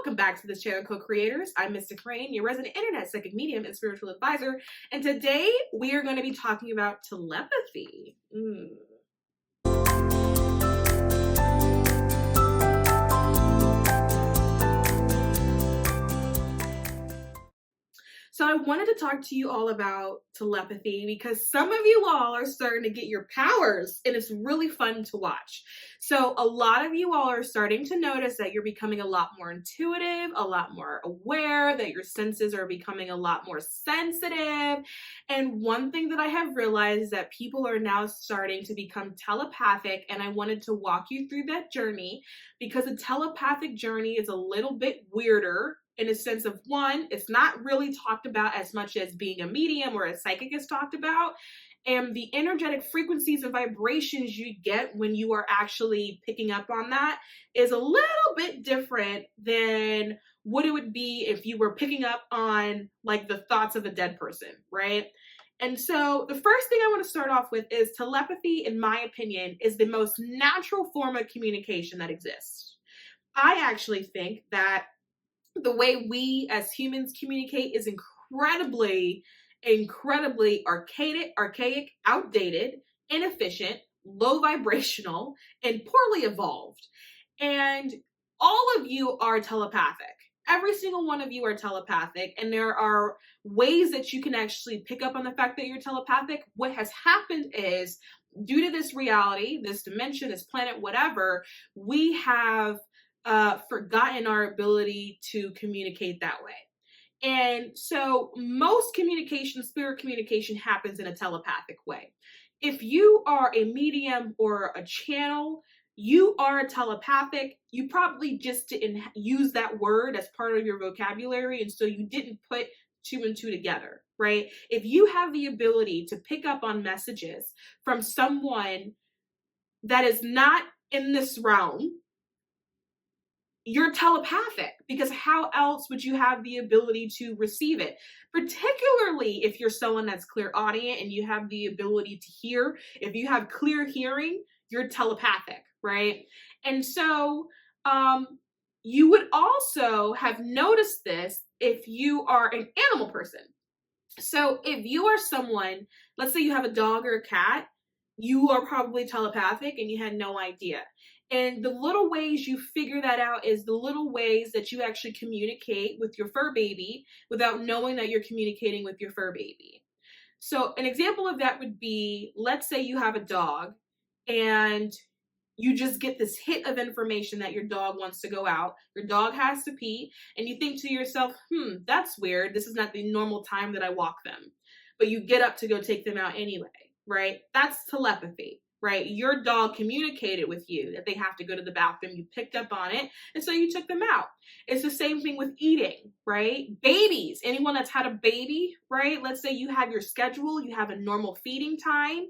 Welcome back to this channel, co-creators. I'm mysticrainn, your resident internet psychic medium and spiritual advisor, and today we are going to be talking about telepathy. So I wanted to talk to you all about telepathy because some of you all are starting to get your powers and it's really fun to watch. So a lot of you all are starting to notice that you're becoming a lot more intuitive, a lot more aware, that your senses are becoming a lot more sensitive. And one thing that I have realized is that people are now starting to become telepathic, and I wanted to walk you through that journey because a telepathic journey is a little bit weirder in a sense of, one, it's not really talked about as much as being a medium or a psychic is talked about. And the energetic frequencies and vibrations you get when you are actually picking up on that is a little bit different than what it would be if you were picking up on like the thoughts of a dead person, right? And so the first thing I want to start off with is telepathy, in my opinion, is the most natural form of communication that exists. I actually think that the way we as humans communicate is incredibly archaic, outdated, inefficient, low vibrational, and poorly evolved. And all of you are telepathic. Every single one of you are telepathic, and there are ways that you can actually pick up on the fact that you're telepathic. What has happened is, due to this reality, this dimension, this planet, whatever, we have forgotten our ability to communicate that way. And so most communication, spirit communication, happens in a telepathic way. If you are a medium or a channel, you are a telepathic. You probably just didn't use that word as part of your vocabulary, and so you didn't put two and two together, right? If you have the ability to pick up on messages from someone that is not in this realm, you're telepathic, because how else would you have the ability to receive it? Particularly if you're someone that's clairaudient and you have the ability to hear. If you have clear hearing, you're telepathic, right? And so you would also have noticed this if you are an animal person. So if you are someone, let's say you have a dog or a cat, you are probably telepathic and you had no idea. And the little ways you figure that out is the little ways that you actually communicate with your fur baby without knowing that you're communicating with your fur baby. So an example of that would be, let's say you have a dog and you just get this hit of information that your dog wants to go out. Your dog has to pee, and you think to yourself, that's weird. This is not the normal time that I walk them. But you get up to go take them out anyway, right? That's telepathy. Right? Your dog communicated with you that they have to go to the bathroom. You picked up on it, and so you took them out. It's the same thing with eating, right? Babies, anyone that's had a baby, right? Let's say you have your schedule, you have a normal feeding time,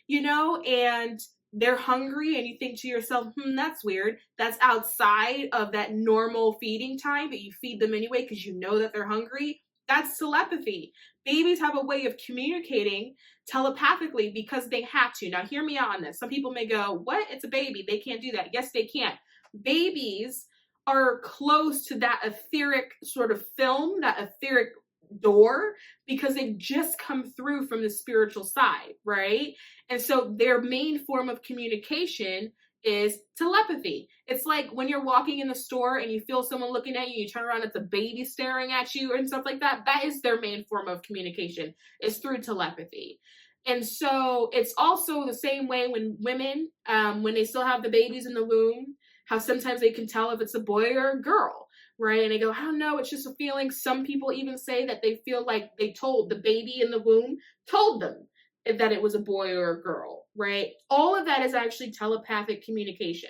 and they're hungry, and you think to yourself, that's weird. That's outside of that normal feeding time, but you feed them anyway because you know that they're hungry. That's telepathy. Babies have a way of communicating telepathically because they have to. Now, hear me out on this. Some people may go, what? It's a baby. They can't do that. Yes, they can. Babies are close to that etheric sort of film, that etheric door, because they've just come through from the spiritual side, right? And so their main form of communication is telepathy. It's like when you're walking in the store and you feel someone looking at you, you turn around, it's a baby staring at you and stuff like that. That is their main form of communication, is through telepathy. And so it's also the same way when women, when they still have the babies in the womb, how sometimes they can tell if it's a boy or a girl, right? And they go, I don't know, it's just a feeling. Some people even say that they feel like they told the baby in the womb, told them that it was a boy or a girl, right? All of that is actually telepathic communication.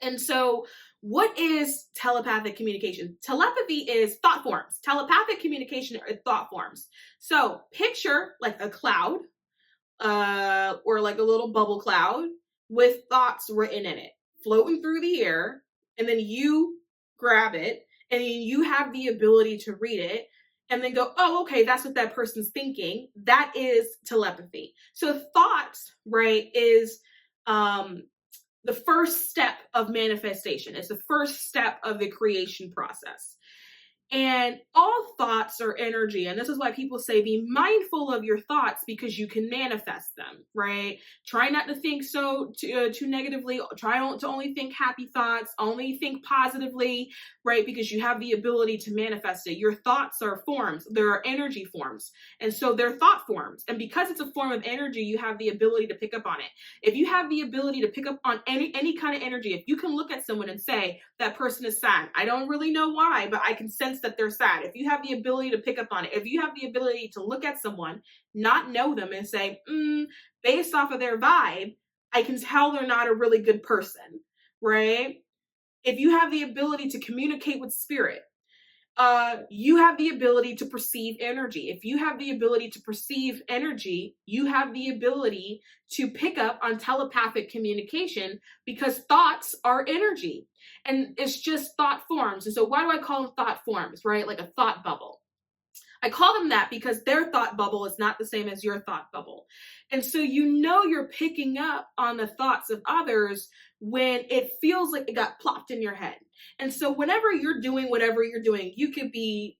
And so what is telepathic communication? Telepathy is thought forms. Telepathic communication are thought forms. So picture like a cloud or like a little bubble cloud with thoughts written in it, floating through the air, and then you grab it and you have the ability to read it and then go, oh, okay, that's what that person's thinking. That is telepathy. So thoughts, right, is the first step of manifestation. It's the first step of the creation process. And all thoughts are energy. And this is why people say be mindful of your thoughts, because you can manifest them, right? Try not to think too negatively. Try to only think happy thoughts, only think positively, right? Because you have the ability to manifest it. Your thoughts are forms. There are energy forms. And so they're thought forms. And because it's a form of energy, you have the ability to pick up on it. If you have the ability to pick up on any kind of energy, if you can look at someone and say, that person is sad. I don't really know why, but I can sense that they're sad. If you have the ability to pick up on it, if you have the ability to look at someone, not know them, and say, based off of their vibe, I can tell they're not a really good person, right? If you have the ability to communicate with spirit, you have the ability to perceive energy. If you have the ability to perceive energy, you have the ability to pick up on telepathic communication, because thoughts are energy and it's just thought forms. And so why do I call them thought forms, right? Like a thought bubble. I call them that because their thought bubble is not the same as your thought bubble. And so you're picking up on the thoughts of others when it feels like it got plopped in your head. And so whenever you're doing whatever you're doing, you could be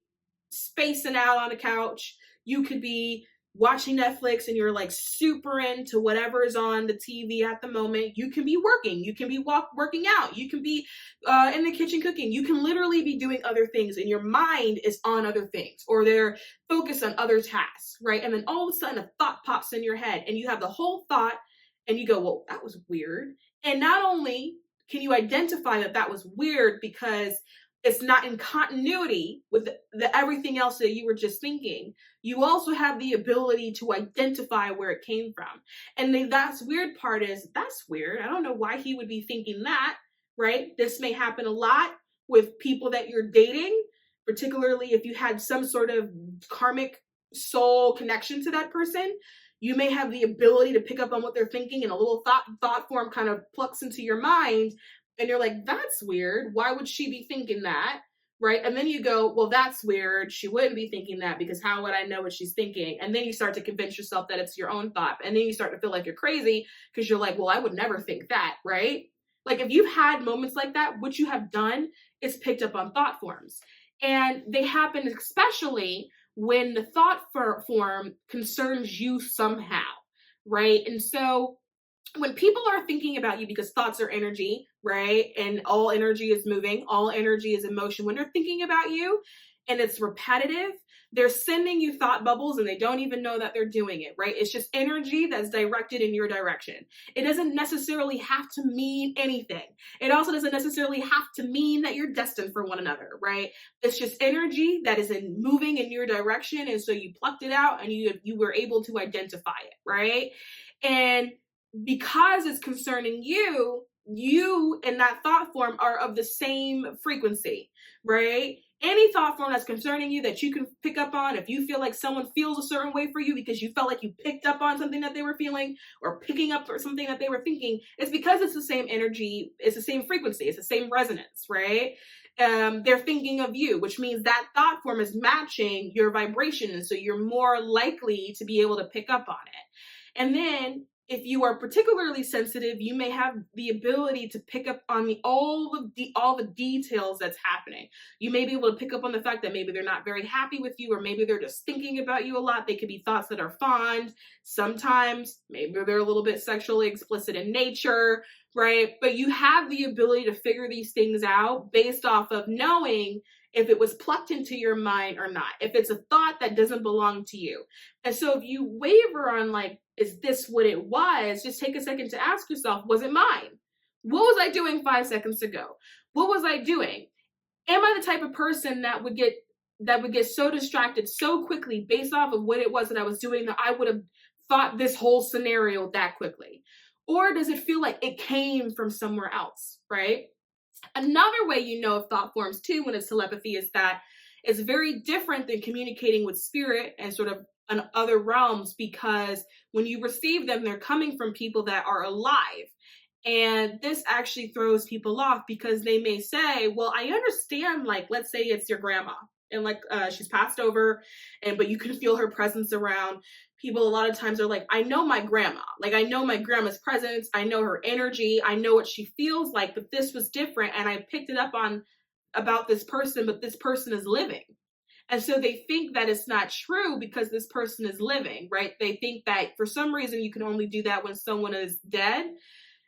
spacing out on a couch, you could be watching Netflix and you're like super into whatever is on the TV at the moment. You can be working, you can be working out, you can be in the kitchen cooking. You can literally be doing other things and your mind is on other things, or they're focused on other tasks, right? And then all of a sudden a thought pops in your head and you have the whole thought and you go, well, that was weird. And not only can you identify that that was weird because it's not in continuity with the everything else that you were just thinking, you also have the ability to identify where it came from. And that's weird part is, that's weird. I don't know why he would be thinking that, right? This may happen a lot with people that you're dating, particularly if you had some sort of karmic soul connection to that person. You may have the ability to pick up on what they're thinking, and a little thought form kind of plucks into your mind. And you're like, that's weird. Why would she be thinking that? Right? And then you go, well, that's weird. She wouldn't be thinking that, because how would I know what she's thinking? And then you start to convince yourself that it's your own thought. And then you start to feel like you're crazy because you're like, well, I would never think that, right? Like if you've had moments like that, what you have done is picked up on thought forms. And they happen especially when the thought form concerns you somehow, right? And so when people are thinking about you, because thoughts are energy, right? And all energy is moving, all energy is emotion. When they're thinking about you and it's repetitive, they're sending you thought bubbles and they don't even know that they're doing it, right? It's just energy that's directed in your direction. It doesn't necessarily have to mean anything. It also doesn't necessarily have to mean that you're destined for one another, right? It's just energy that is moving in your direction. And so you plucked it out and you were able to identify it, right? And because it's concerning you and that thought form are of the same frequency, right? Any thought form that's concerning you that you can pick up on, if you feel like someone feels a certain way for you because you felt like you picked up on something that they were feeling, or picking up for something that they were thinking, it's because it's the same energy, it's the same frequency, it's the same resonance, right? They're thinking of you, which means that thought form is matching your vibration, and so you're more likely to be able to pick up on it. And then if you are particularly sensitive, you may have the ability to pick up on all the details that's happening. You may be able to pick up on the fact that maybe they're not very happy with you, or maybe they're just thinking about you a lot. They could be thoughts that are fond. Sometimes maybe they're a little bit sexually explicit in nature, right? But you have the ability to figure these things out based off of knowing if it was plucked into your mind or not, if it's a thought that doesn't belong to you. And so if you waver on like, is this what it was? Just take a second to ask yourself, was it mine? What was I doing 5 seconds ago? What was I doing? Am I the type of person that would get so distracted so quickly based off of what it was that I was doing that I would have thought this whole scenario that quickly? Or does it feel like it came from somewhere else, right? Another way you know of thought forms too when it's telepathy is that it's very different than communicating with spirit and sort of in other realms, because when you receive them, they're coming from people that are alive. And this actually throws people off because they may say, well, I understand, like, let's say it's your grandma, and like she's passed over, but you can feel her presence around. People a lot of times are like, I know my grandma. Like, I know my grandma's presence. I know her energy. I know what she feels like, but this was different. And I picked it up on about this person, but this person is living. And so they think that it's not true because this person is living, right? They think that for some reason you can only do that when someone is dead.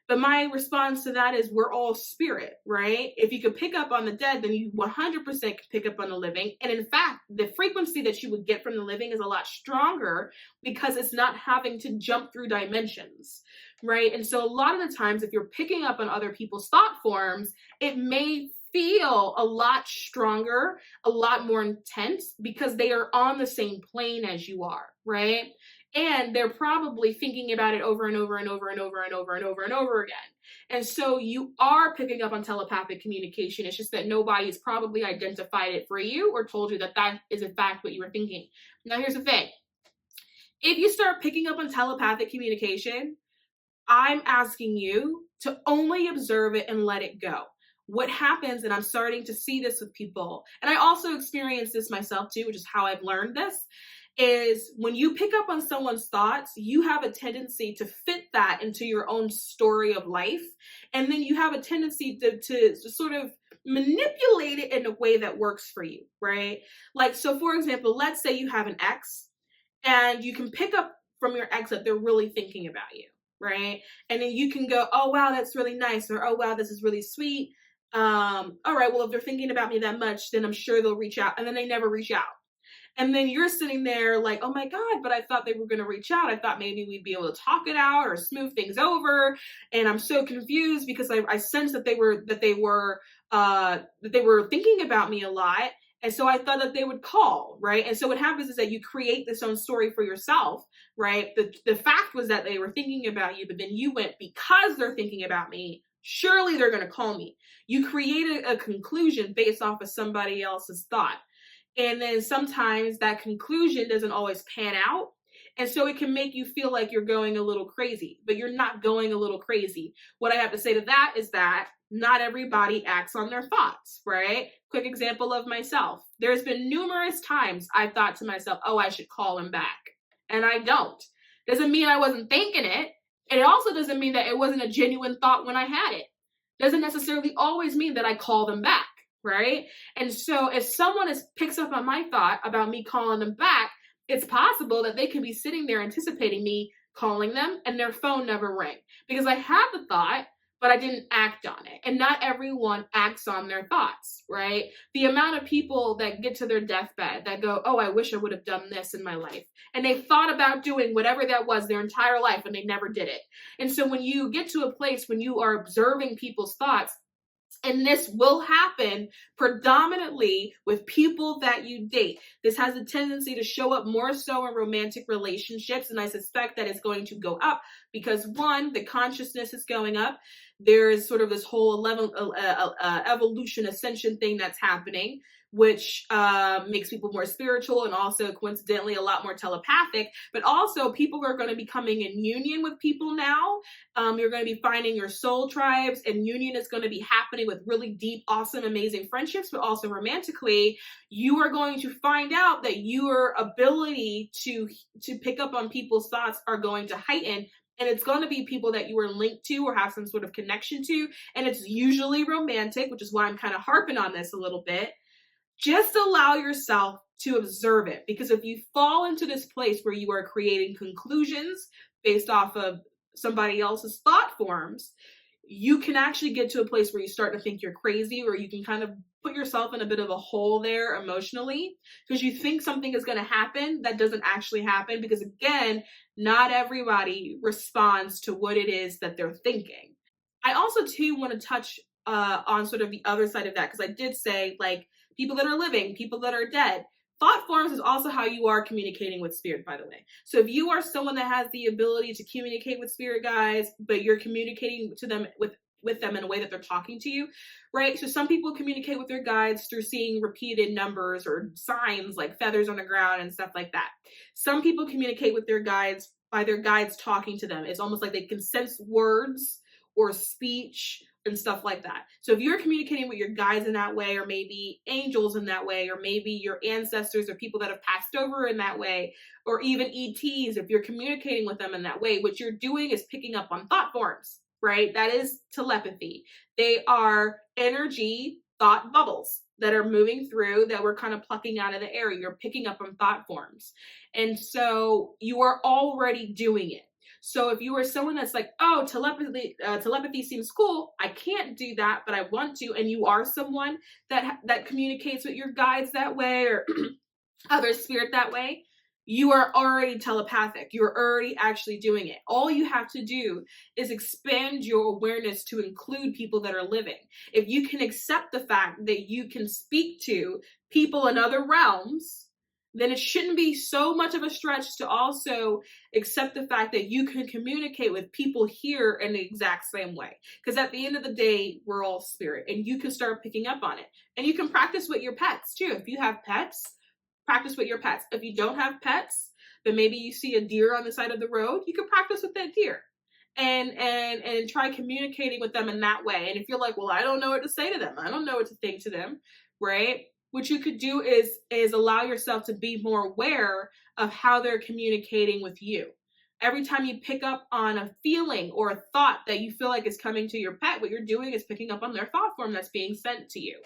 But my response to that is we're all spirit, right? If you could pick up on the dead, then you 100% can pick up on the living. And in fact, the frequency that you would get from the living is a lot stronger because it's not having to jump through dimensions, right? And so a lot of the times, if you're picking up on other people's thought forms, it may feel a lot stronger, a lot more intense because they are on the same plane as you are, right? And they're probably thinking about it over and over and over and over and over and over and over again. And so you are picking up on telepathic communication. It's just that nobody's probably identified it for you or told you that that is in fact what you were thinking. Now, here's the thing. If you start picking up on telepathic communication, I'm asking you to only observe it and let it go. What happens, and I'm starting to see this with people, and I also experienced this myself too, which is how I've learned this, is when you pick up on someone's thoughts, you have a tendency to fit that into your own story of life. And then you have a tendency to sort of manipulate it in a way that works for you, right? Like, so for example, let's say you have an ex and you can pick up from your ex that they're really thinking about you, right? And then you can go, oh, wow, that's really nice. Or, oh, wow, this is really sweet. All right, well, if they're thinking about me that much, then I'm sure they'll reach out. And then they never reach out. And then you're sitting there like, oh my God, but I thought they were going to reach out. I thought maybe we'd be able to talk it out or smooth things over. And I'm so confused because I sensed that they were thinking about me a lot. And so I thought that they would call, right? And so what happens is that you create this own story for yourself, right? The fact was that they were thinking about you, but then you went, because they're thinking about me, surely they're going to call me. You created a conclusion based off of somebody else's thought. And then sometimes that conclusion doesn't always pan out. And so it can make you feel like you're going a little crazy, but you're not going a little crazy. What I have to say to that is that not everybody acts on their thoughts, right? Quick example of myself. There's been numerous times I've thought to myself, oh, I should call him back. And I don't. Doesn't mean I wasn't thinking it. And it also doesn't mean that it wasn't a genuine thought when I had it. Doesn't necessarily always mean that I call them back. Right? And so if someone picks up on my thought about me calling them back, it's possible that they can be sitting there anticipating me calling them and their phone never rang because I had the thought, but I didn't act on it. And not everyone acts on their thoughts, right? The amount of people that get to their deathbed that go, oh, I wish I would have done this in my life. And they thought about doing whatever that was their entire life and they never did it. And so when you get to a place when you are observing people's thoughts, and this will happen predominantly with people that you date. This has a tendency to show up more so in romantic relationships. And I suspect that it's going to go up because one, the consciousness is going up. There is sort of this whole evolution ascension thing that's happening, which makes people more spiritual and also coincidentally a lot more telepathic. But also people are going to be coming in union with people now. You're going to be finding your soul tribes, and union is going to be happening with really deep, awesome, amazing friendships, but also romantically. You are going to find out that your ability to pick up on people's thoughts are going to heighten. And it's going to be people that you are linked to or have some sort of connection to. And it's usually romantic, which is why I'm kind of harping on this a little bit. Just allow yourself to observe it. Because if you fall into this place where you are creating conclusions based off of somebody else's thought forms, you can actually get to a place where you start to think you're crazy, or you can kind of put yourself in a bit of a hole there emotionally because you think something is going to happen that doesn't actually happen because, again, not everybody responds to what it is that they're thinking. I also, too, want to touch on sort of the other side of that because I did say, like, people that are living, people that are dead. Thought forms is also how you are communicating with spirit, by the way. So if you are someone that has the ability to communicate with spirit guides, but you're communicating to them with them in a way that they're talking to you, right? So some people communicate with their guides through seeing repeated numbers or signs like feathers on the ground and stuff like that. Some people communicate with their guides by their guides talking to them. It's almost like they can sense words or speech and stuff like that. So if you're communicating with your guides in that way, or maybe angels in that way, or maybe your ancestors or people that have passed over in that way, or even ETs, if you're communicating with them in that way, what you're doing is picking up on thought forms, right? That is telepathy. They are energy thought bubbles that are moving through, that we're kind of plucking out of the air. You're picking up on thought forms. And so you are already doing it. So if you are someone that's like, oh, telepathy seems cool, I can't do that, but I want to, and you are someone that communicates with your guides that way, or other spirit that way, you are already telepathic. You're already actually doing it. All you have to do is expand your awareness to include people that are living. If you can accept the fact that you can speak to people in other realms, then it shouldn't be so much of a stretch to also accept the fact that you can communicate with people here in the exact same way. Because at the end of the day, we're all spirit, and you can start picking up on it. And you can practice with your pets too. If you have pets, practice with your pets. If you don't have pets, then maybe you see a deer on the side of the road, you can practice with that deer and try communicating with them in that way. And if you're like, well, I don't know what to say to them, I don't know what to think to them, right? What you could do is allow yourself to be more aware of how they're communicating with you. Every time you pick up on a feeling or a thought that you feel like is coming to your pet, what you're doing is picking up on their thought form that's being sent to you,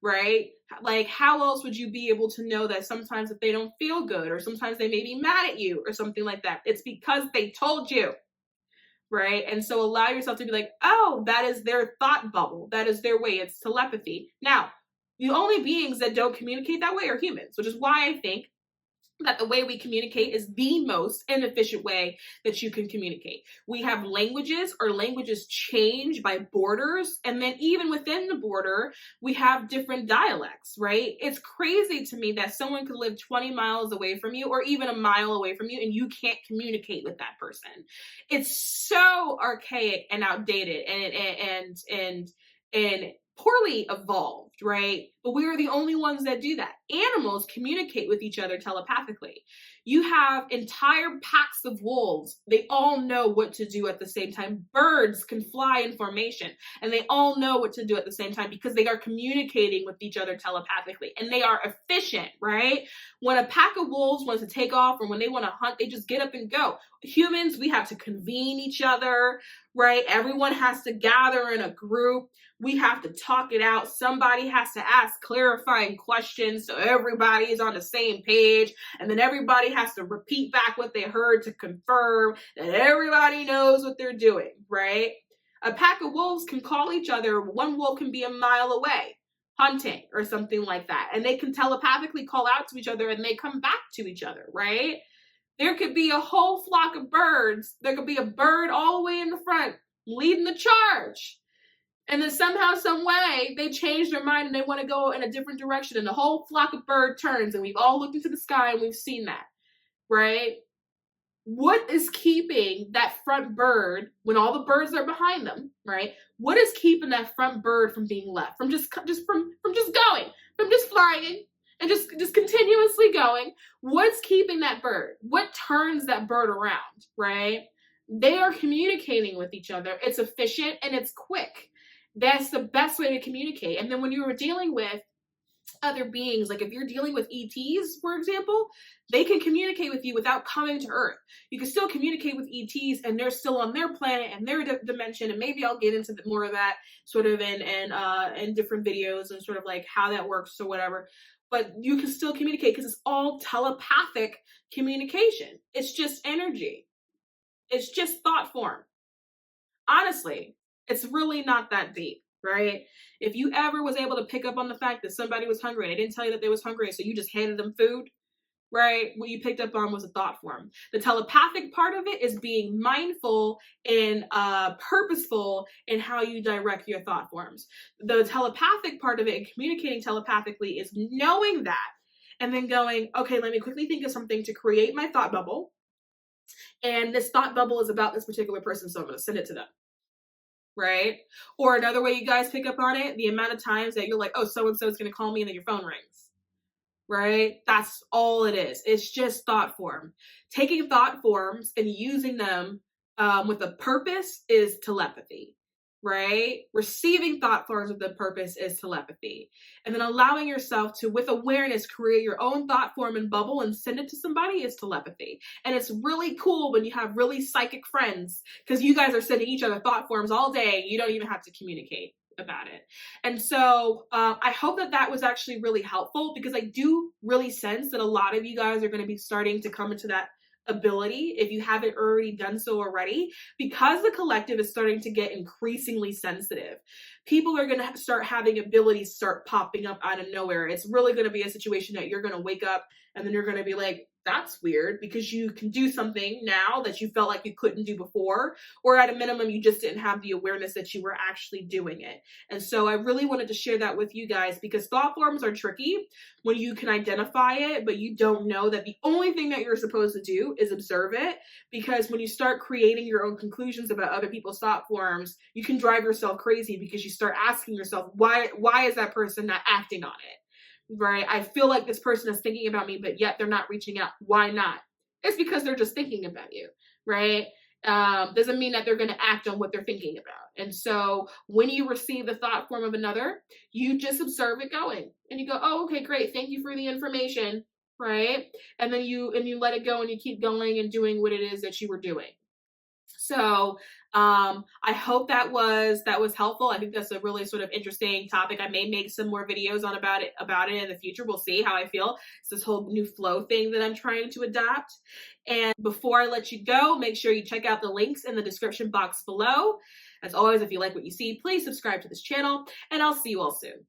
right? Like, how else would you be able to know that sometimes if they don't feel good, or sometimes they may be mad at you or something like that? It's because they told you, right? And so allow yourself to be like, oh, that is their thought bubble. That is their way. It's telepathy. Now, the only beings that don't communicate that way are humans, which is why I think that the way we communicate is the most inefficient way that you can communicate. We have languages, or languages change by borders, and then even within the border, we have different dialects, right? It's crazy to me that someone could live 20 miles away from you, or even a mile away from you, and you can't communicate with that person. It's so archaic and outdated and poorly evolved, right? But we are the only ones that do that. Animals communicate with each other telepathically. You have entire packs of wolves. They all know what to do at the same time. Birds can fly in formation, and they all know what to do at the same time because they are communicating with each other telepathically, and they are efficient, right? When a pack of wolves wants to take off, or when they want to hunt, they just get up and go. Humans, we have to convene each other, right? Everyone has to gather in a group. We have to talk it out. Somebody has to ask clarifying questions so everybody is on the same page. And then everybody has to repeat back what they heard to confirm that everybody knows what they're doing, right? A pack of wolves can call each other. One wolf can be a mile away hunting or something like that. And they can telepathically call out to each other, and they come back to each other, right? There could be a whole flock of birds. There could be a bird all the way in the front leading the charge. And then somehow, some way, they change their mind and they want to go in a different direction. And the whole flock of bird turns, and we've all looked into the sky and we've seen that, right? What is keeping that front bird, when all the birds are behind them, right? What is keeping that front bird from being left, from just going, from just flying and just continuously going? What's keeping that bird? What turns that bird around, right? They are communicating with each other. It's efficient and it's quick. That's the best way to communicate. And then when you were dealing with other beings, like if you're dealing with ETs, for example, they can communicate with you without coming to Earth. You can still communicate with ETs, and they're still on their planet and their dimension. And maybe I'll get into more of that sort of in different videos, and sort of like how that works or whatever. But you can still communicate because it's all telepathic communication. It's just energy. It's just thought form. Honestly, it's really not that deep, right? If you ever was able to pick up on the fact that somebody was hungry and they didn't tell you that they was hungry, so you just handed them food, right? What you picked up on was a thought form. The telepathic part of it is being mindful and purposeful in how you direct your thought forms. The telepathic part of it, and communicating telepathically, is knowing that and then going, okay, let me quickly think of something to create my thought bubble. And this thought bubble is about this particular person, so I'm going to send it to them. Right? Or another way you guys pick up on it, the amount of times that you're like, oh, so-and-so is going to call me, and then your phone rings. Right? That's all it is. It's just thought form. Taking thought forms and using them with a purpose is telepathy. right? Receiving thought forms with the purpose is telepathy. And then allowing yourself to, with awareness, create your own thought form and bubble and send it to somebody is telepathy. And it's really cool when you have really psychic friends, because you guys are sending each other thought forms all day. You don't even have to communicate about it. And so I hope that that was actually really helpful, because I do really sense that a lot of you guys are going to be starting to come into that ability if you haven't already done so already, because the collective is starting to get increasingly sensitive. People are going to start having abilities start popping up out of nowhere. It's really going to be a situation that you're going to wake up and then you're going to be like, that's weird, because you can do something now that you felt like you couldn't do before, or at a minimum, you just didn't have the awareness that you were actually doing it. And so I really wanted to share that with you guys, because thought forms are tricky when you can identify it, but you don't know that the only thing that you're supposed to do is observe it. Because when you start creating your own conclusions about other people's thought forms, you can drive yourself crazy, because you start asking yourself, why is that person not acting on it? Right? I feel like this person is thinking about me, but yet they're not reaching out. Why not? It's because they're just thinking about you, right? Doesn't mean that they're going to act on what they're thinking about. And so when you receive the thought form of another, you just observe it going, and you go, oh, okay, great. Thank you for the information. Right? And then you let it go, and you keep going and doing what it is that you were doing. So I hope that was helpful. I think that's a really sort of interesting topic. I may make some more videos about it in the future. We'll see how I feel. It's this whole new flow thing that I'm trying to adopt. And before I let you go, make sure you check out the links in the description box below. As always, if you like what you see, please subscribe to this channel, and I'll see you all soon.